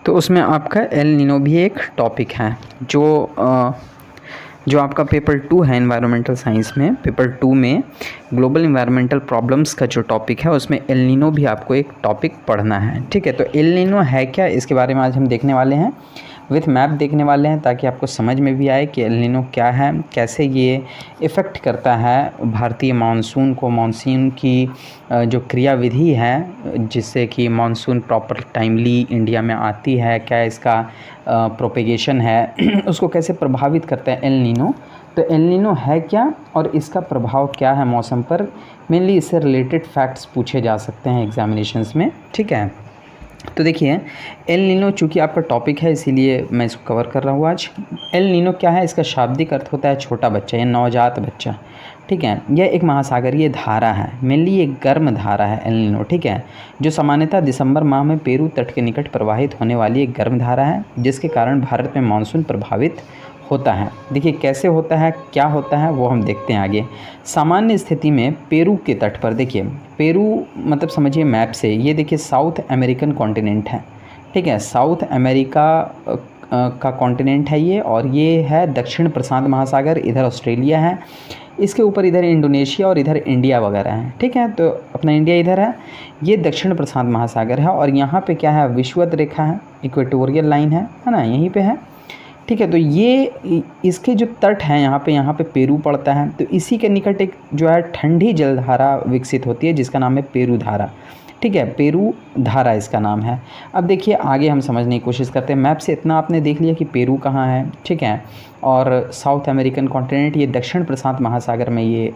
तो उसमें आपका एल नीनो भी एक टॉपिक है जो आपका पेपर 2 है एनवायरमेंटल साइंस में। पेपर 2 में ग्लोबल एनवायरमेंटल प्रॉब्लम्स का जो टॉपिक है उसमें एल नीनो भी आपको एक टॉपिक पढ़ना है। ठीक है, तो एल नीनो है क्या, इसके बारे में आज हम देखने वाले हैं, विथ मैप देखने वाले हैं, ताकि आपको समझ में भी आए कि एल नीनो क्या है, कैसे ये इफ़ेक्ट करता है भारतीय मानसून को, मानसून की जो क्रियाविधि है जिससे कि मानसून प्रॉपर टाइमली इंडिया में आती है, क्या इसका प्रोपेगेशन है उसको कैसे प्रभावित करता है एल नीनो। तो एल नीनो है क्या और इसका प्रभाव क्या है मौसम पर, मेनली इससे रिलेटेड फैक्ट्स पूछे जा सकते हैं एग्जामिनेशंस में। ठीक है, तो देखिए एल नीनो चूँकि आपका टॉपिक है इसीलिए मैं इसको कवर कर रहा हूँ आज। एल नीनो क्या है, इसका शाब्दिक अर्थ होता है छोटा बच्चा या नवजात बच्चा। ठीक है, यह एक महासागरीय धारा है, मेनली एक गर्म धारा है एल नीनो। ठीक है, जो सामान्यतः दिसंबर माह में पेरू तट के निकट प्रवाहित होने वाली एक गर्म धारा है, जिसके कारण भारत में मानसून प्रभावित होता है। देखिए कैसे होता है, क्या होता है, वो हम देखते हैं आगे। सामान्य स्थिति में पेरू के तट पर, देखिए पेरू मतलब समझिए मैप से, ये देखिए साउथ अमेरिकन कॉन्टिनेंट है। ठीक है, साउथ अमेरिका का कॉन्टिनेंट है ये, और ये है दक्षिण प्रशांत महासागर, इधर ऑस्ट्रेलिया है, इसके ऊपर इधर इंडोनेशिया और इधर इंडिया वगैरह है। ठीक है, तो अपना इंडिया इधर है, ये दक्षिण प्रशांत महासागर है, और यहाँ पे क्या है, विषुवत रेखा है, इक्वेटोरियल लाइन है ना, यहीं पे है। ठीक है, तो ये इसके जो तट हैं यहाँ पे पेरू पड़ता है, तो इसी के निकट एक जो है ठंडी जलधारा विकसित होती है जिसका नाम है पेरू धारा। ठीक है, पेरू धारा इसका नाम है। अब देखिए आगे हम समझने की कोशिश करते हैं। मैप से इतना आपने देख लिया कि पेरू कहाँ है, ठीक है, और साउथ अमेरिकन कॉन्टिनेंट, ये दक्षिण प्रशांत महासागर में ये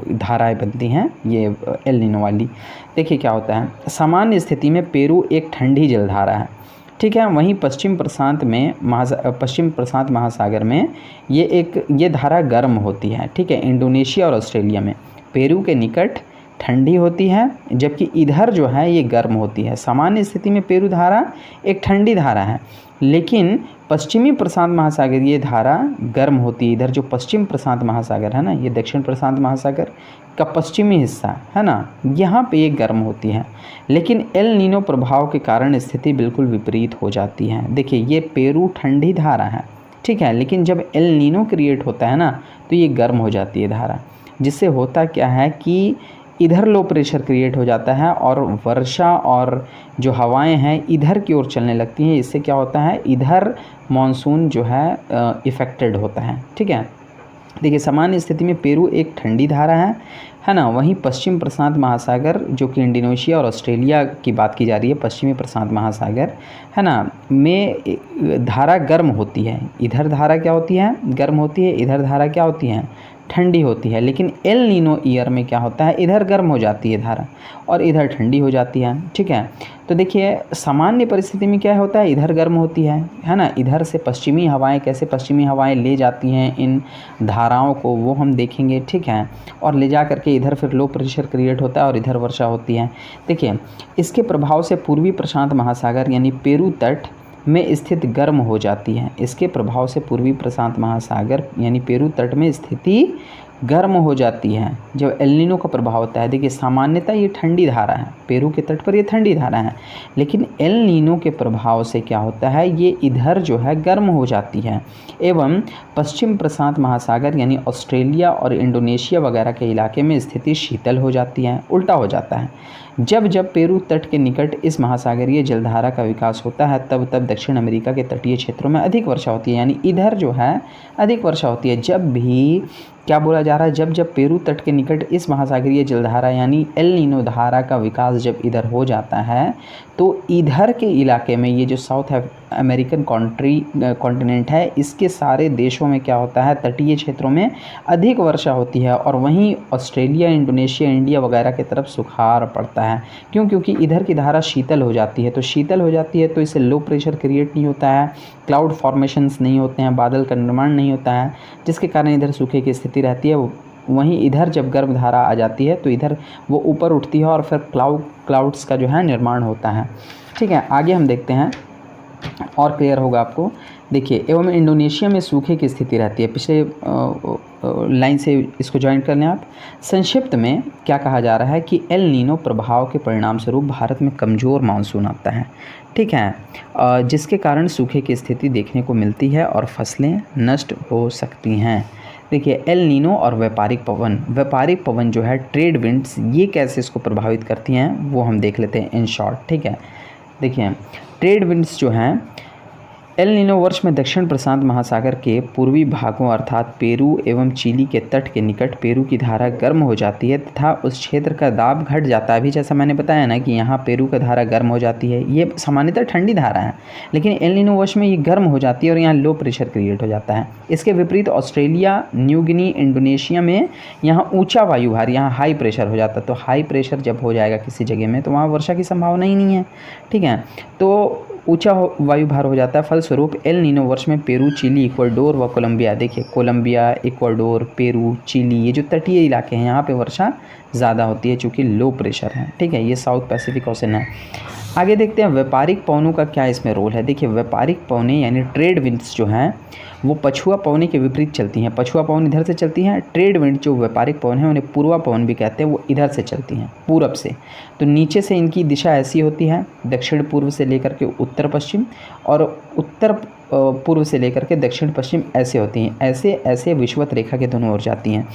धाराएं बनती हैं, ये एल नीनो वाली। देखिए क्या होता है, सामान्य स्थिति में पेरू एक ठंडी जलधारा है। ठीक है, वहीं पश्चिम प्रशांत महासागर में ये धारा गर्म होती है। ठीक है, इंडोनेशिया और ऑस्ट्रेलिया में पेरू के निकट ठंडी होती है, जबकि इधर जो है ये गर्म होती है। सामान्य स्थिति में पेरू धारा एक ठंडी धारा है, लेकिन पश्चिमी प्रशांत महासागर ये धारा गर्म होती है। इधर जो पश्चिम प्रशांत महासागर है ना, ये दक्षिण प्रशांत महासागर का पश्चिमी हिस्सा है ना, यहाँ पे ये गर्म होती है। लेकिन एल नीनो प्रभाव के कारण स्थिति बिल्कुल विपरीत हो जाती है। देखिए ये पेरू ठंडी धारा है, ठीक है, लेकिन जब एल नीनो क्रिएट होता है ना तो ये गर्म हो जाती है धारा, जिससे होता क्या है कि इधर लो प्रेशर क्रिएट हो जाता है और वर्षा और जो हवाएं हैं इधर की ओर चलने लगती हैं। इससे क्या होता है, इधर मॉनसून जो है इफ़ेक्टेड होता है। ठीक है, देखिए सामान्य स्थिति में पेरू एक ठंडी धारा है ना, वहीं पश्चिम प्रशांत महासागर जो कि इंडोनेशिया और ऑस्ट्रेलिया की बात की जा रही है, पश्चिमी प्रशांत महासागर है ना, में धारा गर्म होती है। इधर धारा क्या होती है, गर्म होती है, इधर धारा क्या होती है, ठंडी होती है। लेकिन एल नीनो ईयर में क्या होता है, इधर गर्म हो जाती है धारा और इधर ठंडी हो जाती है। ठीक है, तो देखिए सामान्य परिस्थिति में क्या होता है, इधर गर्म होती है ना, इधर से पश्चिमी हवाएं, कैसे पश्चिमी हवाएं ले जाती हैं इन धाराओं को वो हम देखेंगे। ठीक है, और ले जा करके इधर फिर लो प्रेशर क्रिएट होता है और इधर वर्षा होती है। देखिए इसके प्रभाव से पूर्वी प्रशांत महासागर यानी पेरू तट में स्थित गर्म हो जाती है। इसके प्रभाव से पूर्वी प्रशांत महासागर यानी पेरू तट में स्थिति गर्म हो जाती है जब एल नीनो का प्रभाव होता है। देखिए सामान्यतः ये ठंडी धारा है, पेरू के तट पर ये ठंडी धारा है, लेकिन एल नीनो के प्रभाव से क्या होता है, ये इधर जो है गर्म हो जाती है एवं पश्चिम प्रशांत महासागर यानी ऑस्ट्रेलिया और इंडोनेशिया वगैरह के इलाके में स्थिति शीतल हो जाती है, उल्टा हो जाता है। जब पेरू तट के निकट इस महासागरीय जलधारा का विकास होता है तब दक्षिण अमेरिका के तटीय क्षेत्रों में अधिक वर्षा होती है, यानी इधर जो है अधिक वर्षा होती है। जब भी क्या बोला जा रहा है, जब पेरू तट के निकट इस महासागरीय जलधारा यानी एल नीनो धारा का विकास जब इधर हो जाता है तो इधर के इलाके में ये जो साउथ अमेरिकन कॉन्टिनेंट है इसके सारे देशों में क्या होता है, तटीय क्षेत्रों में अधिक वर्षा होती है, और वहीं ऑस्ट्रेलिया, इंडोनेशिया, इंडिया वगैरह की तरफ सुखाड़ पड़ता है। क्यों, क्योंकि इधर की धारा शीतल हो जाती है, तो शीतल हो जाती है तो इससे लो प्रेशर क्रिएट नहीं होता है, क्लाउड फॉर्मेशंस नहीं होते हैं, बादल का निर्माण नहीं होता है, जिसके कारण इधर सूखे की स्थिति रहती है। वहीं इधर जब गर्म धारा आ जाती है तो इधर वो ऊपर उठती है और फिर क्लाउड्स का जो है निर्माण होता है। ठीक है, आगे हम देखते हैं और क्लियर होगा आपको। देखिए, एवं इंडोनेशिया में सूखे की स्थिति रहती है। पिछले लाइन से इसको ज्वाइन कर लें आप। संक्षिप्त में क्या कहा जा रहा है कि एल नीनो प्रभाव के परिणाम स्वरूप भारत में कमज़ोर मानसून आता है, ठीक है, जिसके कारण सूखे की स्थिति देखने को मिलती है और फसलें नष्ट हो सकती हैं। देखिए, एल नीनो और व्यापारिक पवन जो है, ट्रेड विंड्स, ये कैसे इसको प्रभावित करती हैं वो हम देख लेते हैं इन शॉर्ट, ठीक है। देखिए, ट्रेड विंड्स जो हैं, एल नीनो वर्ष में दक्षिण प्रशांत महासागर के पूर्वी भागों अर्थात पेरू एवं चिली के तट के निकट पेरू की धारा गर्म हो जाती है तथा उस क्षेत्र का दाब घट जाता है। अभी जैसा मैंने बताया ना कि यहाँ पेरू का धारा गर्म हो जाती है, ये सामान्यतः ठंडी धारा है, लेकिन एल नीनो वर्ष में ये गर्म हो जाती है और यहाँ लो प्रेशर क्रिएट हो जाता है। इसके विपरीत ऑस्ट्रेलिया, न्यू गिनी, इंडोनेशिया में यहाँ ऊँचा वायुभार, यहाँ हाई प्रेशर हो जाता है। तो हाई प्रेशर जब हो जाएगा किसी जगह में तो वहाँ वर्षा की संभावना ही नहीं है, ठीक है। तो ऊंचा वायुभार हो जाता है, फलस्वरूप एल नीनो वर्ष में पेरू, चिली, इक्वाडोर व कोलंबिया, देखिए कोलंबिया, इक्वाडोर, पेरू, चिली, ये जो तटीय इलाके हैं यहाँ पे वर्षा ज़्यादा होती है चूँकि लो प्रेशर है, ठीक है। ये साउथ पैसिफिक ओशन है। आगे देखते हैं व्यापारिक पवनों का क्या इसमें रोल है। देखिए, व्यापारिक पवनें यानी ट्रेड विंड्स जो हैं वो पछुआ पवने के विपरीत चलती हैं। पछुआ पवन इधर से चलती हैं, ट्रेड विंड जो व्यापारिक पवन है उन्हें पूर्वा पवन भी कहते हैं, वो इधर से चलती हैं, पूरब से। तो नीचे से इनकी दिशा ऐसी होती है, दक्षिण पूर्व से लेकर के उत्तर पश्चिम, और उत्तर पूर्व से लेकर के दक्षिण पश्चिम ऐसे होती हैं, ऐसे ऐसे विषुवत रेखा के दोनों ओर जाती हैं।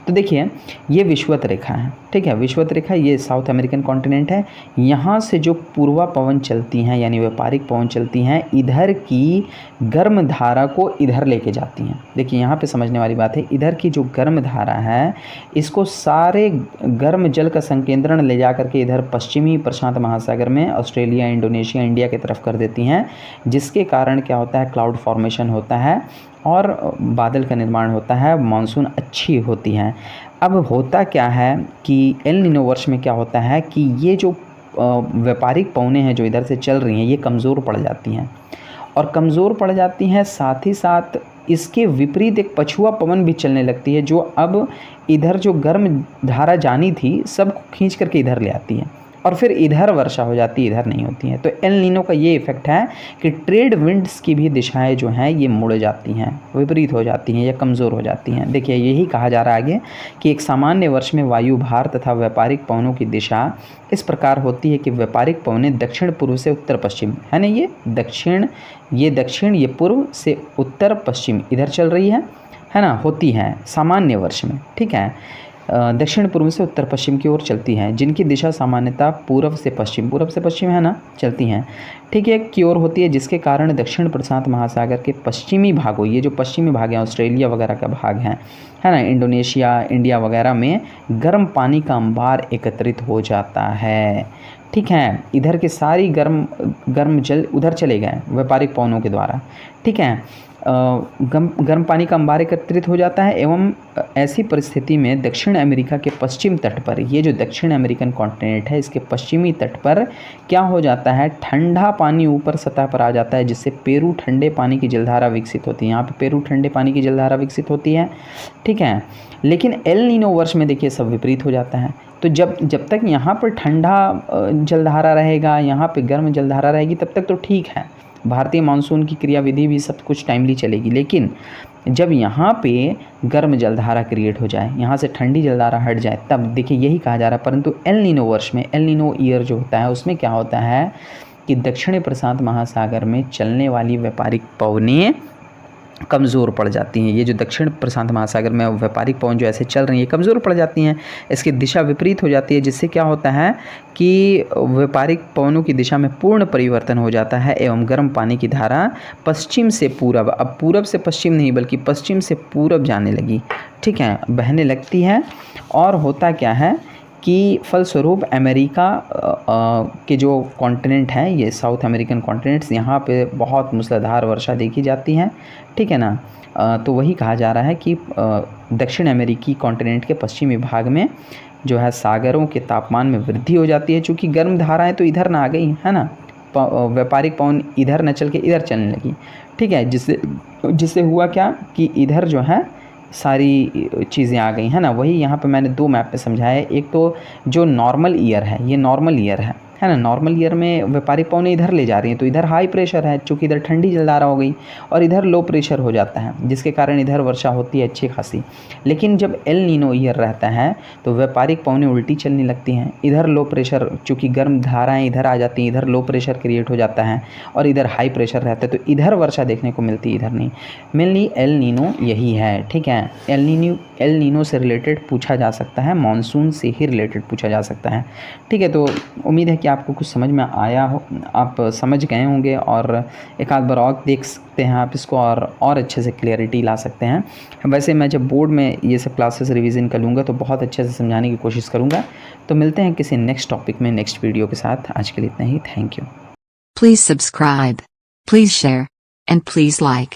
तो देखिए, ये विषुवत रेखा है, ठीक है। विषुवत रेखा ये साउथ अमेरिकन कॉन्टिनेंट है। यहाँ से जो पूर्वा पवन चलती हैं यानी व्यापारिक पवन चलती हैं, इधर की गर्म धारा को इधर लेके जाती हैं। देखिए, यहाँ पे समझने वाली बात है, इधर की जो गर्म धारा है इसको सारे गर्म जल का संकेंद्रण ले जा करके इधर पश्चिमी प्रशांत महासागर में ऑस्ट्रेलिया, इंडोनेशिया, इंडिया की तरफ कर देती हैं, जिसके कारण क्या होता है, क्लाउड फॉर्मेशन होता है और बादल का निर्माण होता है, मानसून अच्छी होती है। अब होता क्या है कि एल नीनो वर्ष में क्या होता है कि ये जो व्यापारिक पवनें हैं जो इधर से चल रही हैं ये कमज़ोर पड़ जाती हैं, और कमज़ोर पड़ जाती हैं साथ ही साथ इसके विपरीत एक पछुआ पवन भी चलने लगती है, जो अब इधर जो गर्म धारा जानी थी सब खींच करके इधर ले आती है, और फिर इधर वर्षा हो जाती है, इधर नहीं होती हैं। तो एल नीनो का ये इफ़ेक्ट है कि ट्रेड विंड्स की भी दिशाएं जो हैं ये मुड़ जाती हैं, विपरीत हो जाती हैं या कमज़ोर हो जाती हैं। देखिए, यही कहा जा रहा है आगे कि एक सामान्य वर्ष में वायु भार तथा व्यापारिक पवनों की दिशा इस प्रकार होती है कि व्यापारिक पवनें दक्षिण पूर्व से उत्तर पश्चिम, है ना, ये दक्षिण, ये पूर्व से उत्तर पश्चिम इधर चल रही है ना, होती हैं सामान्य वर्ष में, ठीक है। दक्षिण पूर्व से उत्तर पश्चिम की ओर चलती हैं, जिनकी दिशा सामान्यतः पूर्व से पश्चिम है ना, चलती हैं, ठीक है, की ओर होती है, जिसके कारण दक्षिण प्रशांत महासागर के पश्चिमी भागों, ये जो पश्चिमी भाग हैं ऑस्ट्रेलिया वगैरह का भाग है ना, इंडोनेशिया, इंडिया वगैरह में गर्म पानी का अंबार एकत्रित हो जाता है, ठीक है। इधर के सारी गर्म जल उधर चले गए व्यापारिक पवनों के द्वारा, ठीक है। गर्म पानी का अंबार एकत्रित हो जाता है, एवं ऐसी परिस्थिति में दक्षिण अमेरिका के पश्चिम तट पर, ये जो दक्षिण अमेरिकन कॉन्टिनेंट है इसके पश्चिमी तट पर क्या हो जाता है, ठंडा पानी ऊपर सतह पर आ जाता है, जिससे पेरू ठंडे पानी की जलधारा विकसित होती है। यहाँ पे पेरू ठंडे पानी की जलधारा विकसित होती है, ठीक है। लेकिन एल नीनो वर्ष में देखिए सब विपरीत हो जाता है। तो जब तक यहाँ पर ठंडा जलधारा रहेगा, यहाँ पे गर्म जलधारा रहेगी, तब तक तो ठीक है, भारतीय मानसून की क्रियाविधि भी सब कुछ टाइमली चलेगी। लेकिन जब यहाँ पे गर्म जलधारा क्रिएट हो जाए, यहाँ से ठंडी जलधारा हट जाए, तब देखिए यही कहा जा रहा है। परंतु एल नीनो वर्ष में, एल नीनो ईयर जो होता है उसमें क्या होता है कि दक्षिणी प्रशांत महासागर में चलने वाली व्यापारिक पवनें कमज़ोर पड़ जाती हैं। ये जो दक्षिण प्रशांत महासागर में व्यापारिक पवन जो ऐसे चल रही हैं कमज़ोर पड़ जाती हैं, इसकी दिशा विपरीत हो जाती है, जिससे क्या होता है कि व्यापारिक पवनों की दिशा में पूर्ण परिवर्तन हो जाता है, एवं गर्म पानी की धारा पश्चिम से पूरब, अब पूरब से पश्चिम नहीं बल्कि पश्चिम से पूरब जाने लगी, ठीक है, बहने लगती है। और होता क्या है कि फलस्वरूप अमेरिका के जो कॉन्टिनेंट हैं, ये साउथ अमेरिकन कॉन्टिनेंट्स, यहाँ पे बहुत मूसलाधार वर्षा देखी जाती है, ठीक है ना। तो वही कहा जा रहा है कि दक्षिण अमेरिकी कॉन्टिनेंट के पश्चिमी भाग में जो है सागरों के तापमान में वृद्धि हो जाती है, चूँकि गर्म धाराएं तो इधर ना आ गई, है ना, व्यापारिक पवन इधर न चल के इधर चलने लगी, ठीक है, जिससे हुआ क्या कि इधर जो है सारी चीज़ें आ गई, है ना। वही यहाँ पे मैंने दो मैप पे समझाया है। एक तो जो नॉर्मल ईयर है, ये नॉर्मल ईयर है, है ना। नॉर्मल ईयर में व्यापारिक पवनें इधर ले जा रही हैं तो इधर हाई प्रेशर है, चूँकि इधर ठंडी जलधारा हो गई, और इधर लो प्रेशर हो जाता है, जिसके कारण इधर वर्षा होती है अच्छी खासी। लेकिन जब एल नीनो ईयर रहता है तो व्यापारिक पवनें उल्टी चलने लगती हैं, इधर लो प्रेशर, चूँकि गर्म धाराएँ इधर आ जाती हैं, इधर लो प्रेशर क्रिएट हो जाता है, और इधर हाई प्रेशर रहता है, तो इधर वर्षा देखने को मिलती है, इधर नहीं। मेनली एल नीनो यही है, ठीक है। एल नीनो से रिलेटेड पूछा जा सकता है, मानसून से ही रिलेटेड पूछा जा सकता है, ठीक है। तो उम्मीद है कि आपको कुछ समझ में आया हो, आप समझ गए होंगे, और एक आध बार और देख सकते हैं आप इसको, और अच्छे से क्लियरिटी ला सकते हैं। वैसे मैं जब बोर्ड में ये सब क्लासेस रिवीजन कर लूँगा तो बहुत अच्छे से समझाने की कोशिश करूँगा। तो मिलते हैं किसी नेक्स्ट टॉपिक में, नेक्स्ट वीडियो के साथ। आज के लिए इतना ही। Thank you. Please subscribe. Please share. And please like.